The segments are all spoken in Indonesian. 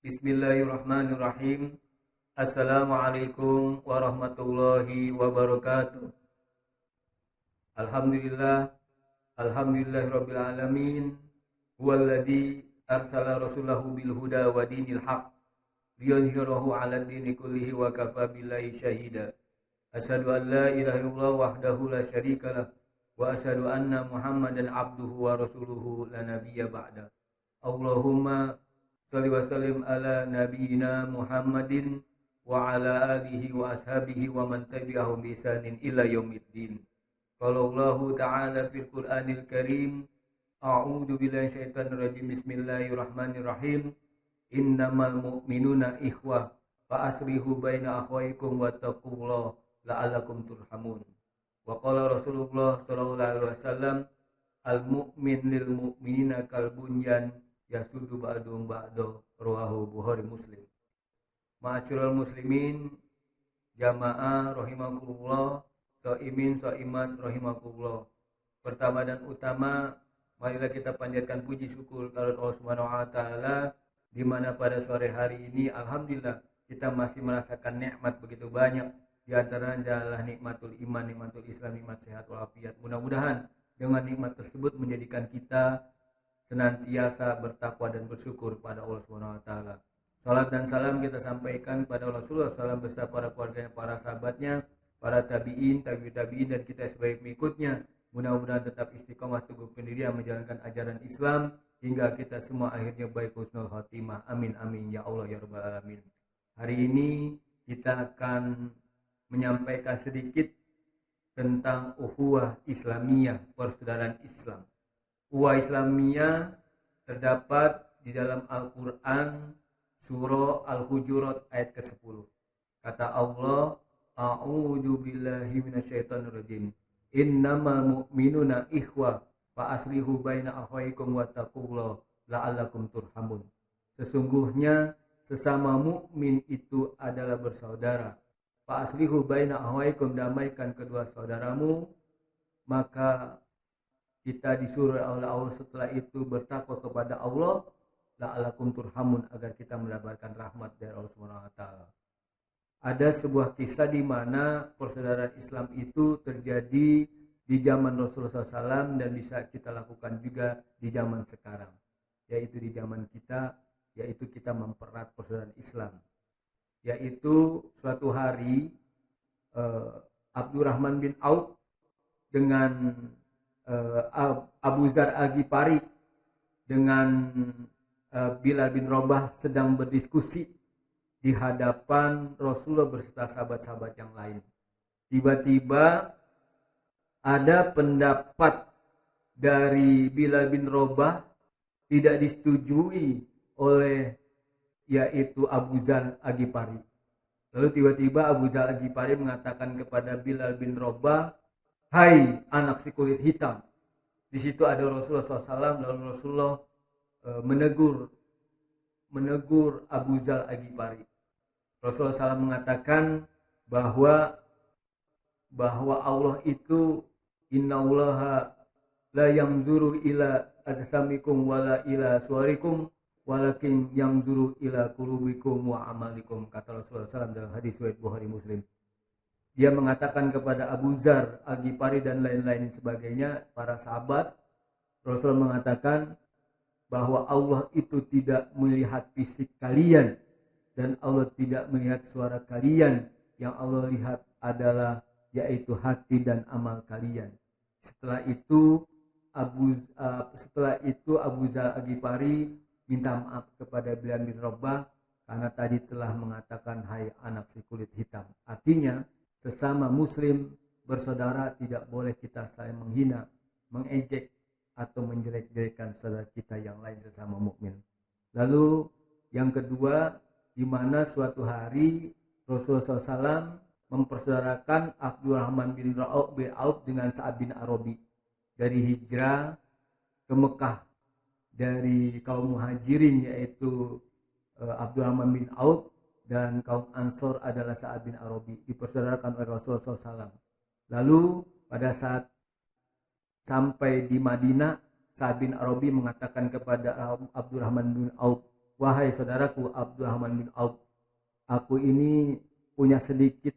Bismillahirrahmanirrahim. Assalamualaikum warahmatullahi wabarakatuh. Alhamdulillah, alhamdulillahirabbil alamin. Huwallazi arsala rasulahu bil huda wa dinil haq liyudhhirahu 'alad dini kullihi wa kafa billahi syahida. Asyhadu an la ilaha illallah wahdahu la syarikalah wa asyhadu anna Muhammadan abduhu wa rasuluhu la nabiyya ba'da. Allahumma shalli wa sallim ala nabiyyina Muhammadin wa ala alihi wa ashabihi wa man tabi'ahum bi ihsanin ila yaumiddin. Qala Allah ta'ala fil Qur'anil Karim, a'udzu billahi syaitonir rajim. Bismillahirrahmanirrahim. Innamal mu'minuna ikhwah fa aslihu baina akhwaykum wattaqullaha la'allakum turhamun. Wa qala Rasulullah sallallahu alaihi wasallam, al mu'min lil mu'minina kal bunyan yasudu ba'dum ba'do, rawahu Bukhari Muslim. Ma'asyiral muslimin, jamaah rahimakumullah, shaimin shaimat rahimakumullah. Pertama dan utama, marilah kita panjatkan puji syukur kepada Allah Subhanahu wa taala, di mana pada sore hari ini alhamdulillah kita masih merasakan nikmat begitu banyak. Di antaranya adalah nikmatul iman, nikmatul Islam, nikmat sehat walafiat. Mudah-mudahan dengan nikmat tersebut menjadikan kita senantiasa bertakwa dan bersyukur pada Allah Subhanahu wa taala. Salat dan salam kita sampaikan kepada Rasulullah SAW beserta para keluarganya, para sahabatnya, para tabi'in, tabi'in dan kita sebagai pengikutnya. Mudah-mudahan tetap istiqomah teguh pendirian menjalankan ajaran Islam hingga kita semua akhirnya baik husnul khatimah. Amin amin ya Allah ya rabbal alamin. Hari ini kita akan menyampaikan sedikit tentang ukhuwah Islamiyah, persaudaraan Islam. Ukhuwah Islamiyah terdapat di dalam Al-Quran surah Al-Hujurat ayat ke-10. Kata Allah, a'udzu billahi minasyaitonir rajim. Innamal mu'minuna ikhwah fa aslihu baina akhwaykum wattaqullaha la'allakum turhamun. Sesungguhnya sesama mukmin itu adalah bersaudara. Fa aslihu baina akhwaykum, damaikan kedua saudaramu. Maka kita disuruh oleh Allah setelah itu bertakwa kepada Allah, la'allakum turhamun, agar kita mendapatkan rahmat dari Allah Subhanahu wa taala. Ada sebuah kisah di mana persaudaraan Islam itu terjadi di zaman Rasulullah SAW dan bisa kita lakukan juga di zaman sekarang, yaitu di zaman kita, yaitu kita mempererat persaudaraan Islam. Yaitu suatu hari Abdurrahman bin Auf dengan Abu Dzar Al-Ghifari dengan Bilal bin Rabah sedang berdiskusi di hadapan Rasulullah beserta sahabat-sahabat yang lain. Tiba-tiba ada pendapat dari Bilal bin Rabah tidak disetujui oleh yaitu Abu Dzar Al-Ghifari. Lalu tiba-tiba Abu Dzar Al-Ghifari mengatakan kepada Bilal bin Rabah, "Hai anak si kulit hitam." Di situ ada Rasulullah SAW, lalu Rasulullah menegur Abu Dzar Al-Ghifari. Rasulullah SAW mengatakan bahwa Allah itu innallaha la yanzuru ila ajsamikum wala ila suwarikum walakin yanzuru ila qulubikum wa amalikum, kata Rasulullah SAW dalam hadis riwayat Bukhari Muslim. Dia mengatakan kepada Abu Dzar Al-Ghifari dan lain-lain sebagainya, para sahabat, Rasulullah mengatakan bahwa Allah itu tidak melihat fisik kalian dan Allah tidak melihat suara kalian. Yang Allah lihat adalah yaitu hati dan amal kalian. Setelah itu Abu Dzar Al-Ghifari minta maaf kepada Bilal bin Rabah karena tadi telah mengatakan hai anak si kulit hitam. Artinya sesama muslim bersaudara tidak boleh kita saling menghina, mengejek atau menjelek-jelekan saudara kita yang lain sesama mukmin. Lalu yang kedua, di mana suatu hari Rasulullah SAW mempersaudarakan Abdurrahman bin Auf dengan Sa'ad bin Arabi dari hijrah ke Mekah dari kaum muhajirin, yaitu Abdurrahman bin Auf, dan kaum Ansor adalah Sa'ad bin Arabi, dipersaudarakan oleh Rasulullah SAW. Lalu pada saat sampai di Madinah, Sa'ad bin Arabi mengatakan kepada Abdurrahman bin Auf, wahai saudaraku Abdurrahman bin Auf, aku ini punya sedikit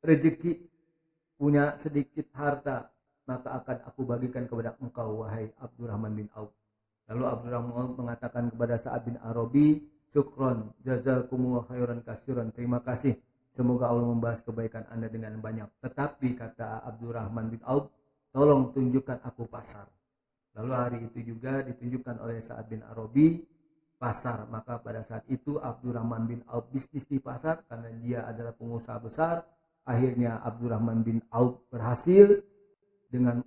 rezeki, punya sedikit harta, maka akan aku bagikan kepada engkau wahai Abdurrahman bin Auf. Lalu Abdurrahman bin Auf mengatakan kepada Sa'ad bin Arabi, syukron, jazakumullah khairan kasiran, terima kasih, semoga Allah membahas kebaikan Anda dengan banyak. Tetapi kata Abdurrahman bin Auf, tolong tunjukkan aku pasar. Lalu hari itu juga ditunjukkan oleh Sa'ad bin Arabi pasar. Maka pada saat itu Abdurrahman bin Auf bisnis di pasar karena dia adalah pengusaha besar. Akhirnya Abdurrahman bin Auf berhasil dengan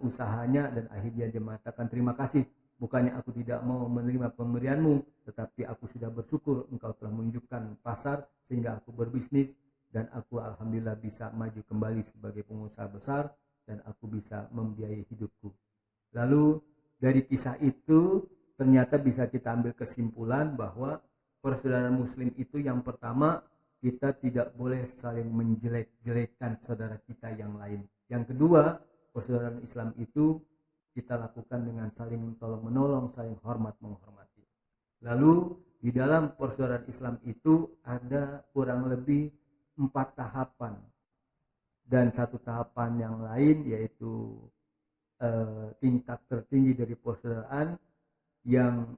usahanya dan akhirnya dia mengatakan terima kasih. Bukannya aku tidak mau menerima pemberianmu, tetapi aku sudah bersyukur engkau telah menunjukkan pasar sehingga aku berbisnis dan aku alhamdulillah bisa maju kembali sebagai pengusaha besar dan aku bisa membiayai hidupku. Lalu dari kisah itu ternyata bisa kita ambil kesimpulan bahwa persaudaraan muslim itu yang pertama, kita tidak boleh saling menjelek-jelekan saudara kita yang lain. Yang kedua, persaudaraan Islam itu kita lakukan dengan saling tolong menolong, saling hormat menghormati. Lalu di dalam persaudaraan Islam itu ada kurang lebih 4 tahapan. Dan satu tahapan yang lain yaitu tingkat tertinggi dari persaudaraan, yang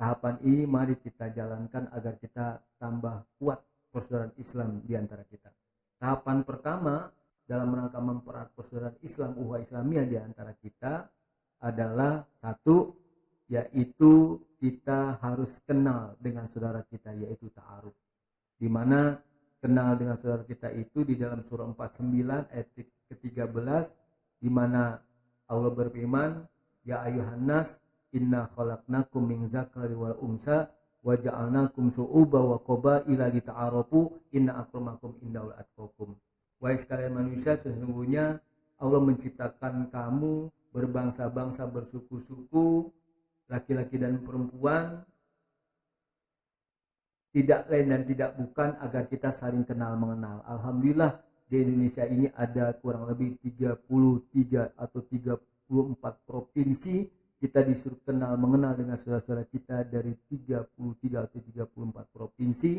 tahapan ini mari kita jalankan agar kita tambah kuat persaudaraan Islam di antara kita. Tahapan pertama dalam rangka mempererat persaudaraan Islam, ukhuwah Islamiyah di antara kita adalah satu, yaitu kita harus kenal dengan saudara kita, yaitu ta'aruf. Di mana kenal dengan saudara kita itu di dalam surah 49 ayat ke-13, di mana Allah berfirman, ya ayuhan nas inna khalaqnakum min zakari wal unsa wa ja'alnakum su'uba wa qabaila lita'arafu inna akramakum indallahi atqakum. Wahai sekalian manusia, sesungguhnya Allah menciptakan kamu berbangsa-bangsa, bersuku-suku, laki-laki dan perempuan, tidak lain dan tidak bukan agar kita saling kenal mengenal. Alhamdulillah di Indonesia ini ada kurang lebih 33 atau 34 provinsi. Kita disuruh kenal mengenal dengan saudara-saudara kita dari 33 atau 34 provinsi.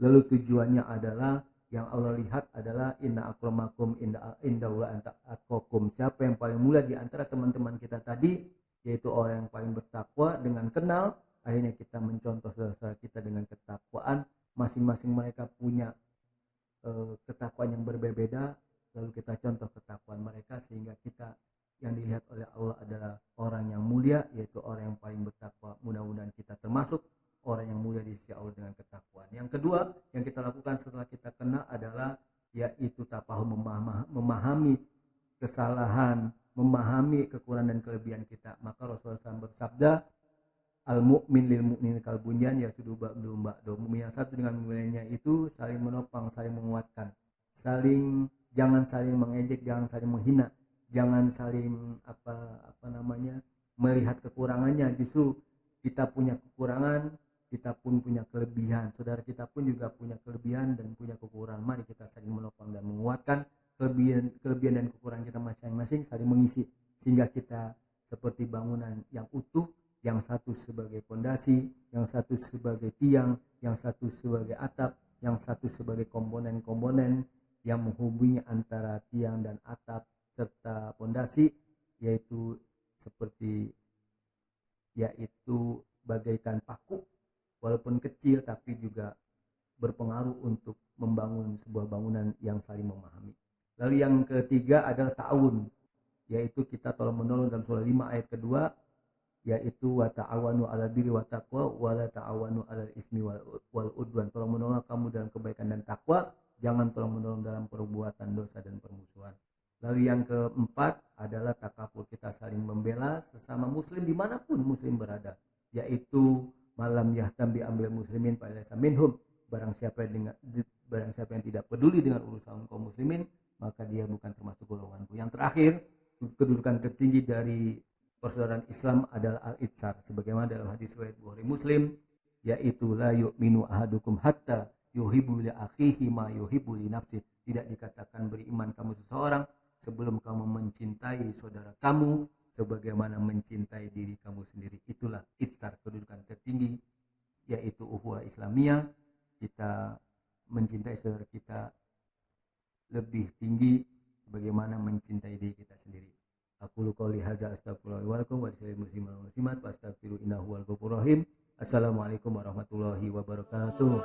Lalu tujuannya adalah yang Allah lihat adalah inna akramakum indallahi atqakum. Siapa yang paling mulia di antara teman-teman kita tadi, yaitu orang yang paling bertakwa. Dengan kenal, akhirnya kita mencontoh saudara-saudara kita dengan ketakwaan. Masing-masing mereka punya ketakwaan yang berbeda, lalu kita contoh ketakwaan mereka sehingga kita yang dilihat oleh Allah adalah orang yang mulia, yaitu orang yang paling bertakwa. Mudah-mudahan kita termasuk orang yang mulia di sisi Allah dengan ketakwaan. Yang kedua yang kita lakukan setelah kita kenal adalah yaitu tafahum, memahami kesalahan, memahami kekurangan dan kelebihan kita. Maka Rasulullah SAW bersabda, al-mu'min lil mu'min kal bunyan yasudu ba'du ba'du. Mukmin yang satu dengan mukmin lainnya itu saling menopang, saling menguatkan. Jangan saling mengejek, jangan saling menghina, jangan saling melihat kekurangannya. Justru kita punya kekurangan, kita pun punya kelebihan. Saudara kita pun juga punya kelebihan dan punya kekurangan. Mari kita saling menopang dan menguatkan kelebihan dan kekurangan kita masing-masing, saling mengisi sehingga kita seperti bangunan yang utuh, yang satu sebagai pondasi, yang satu sebagai tiang, yang satu sebagai atap, yang satu sebagai komponen-komponen yang menghubungi antara tiang dan atap serta pondasi, yaitu bagaikan paku, walaupun kecil tapi juga berpengaruh untuk membangun sebuah bangunan yang saling memahami. Lalu yang ketiga adalah ta'awun, yaitu kita tolong menolong dalam surah 5 ayat kedua, yaitu wa ta'awanu 'alal birri wat taqwa wa la ta'awanu 'alal ismi wal udwan. Tolong menolong kamu dalam kebaikan dan takwa, jangan tolong menolong dalam perbuatan dosa dan permusuhan. Lalu yang keempat adalah takaful, kita saling membela sesama muslim dimanapun muslim berada, yaitu malam yahtam bi ambil muslimin fa laysa minhum. Barang siapa yang tidak peduli dengan urusan kaum muslimin, maka dia bukan termasuk golonganku. Yang terakhir, kedudukan tertinggi dari persaudaraan Islam adalah al-itsar, sebagaimana dalam hadis riwayat Bukhari Muslim, yaitu la yu'minu ahadukum hatta yuhibbu li akhihi ma yuhibbu li nafsihi. Tidak dikatakan beriman kamu seseorang sebelum kamu mencintai saudara kamu sebagaimana mencintai diri kamu sendiri. Itulah itsar, kedudukan tertinggi yaitu ukhuwah Islamiyah. Kita mencintai saudara kita lebih tinggi bagaimana mencintai diri kita sendiri. Aku qouli hadza astaghfirullah wa lakum wa lisal muslimin wal muslimat fastaghfiru innahu huwal ghafurur rahim. Assalamualaikum warahmatullahi wabarakatuh.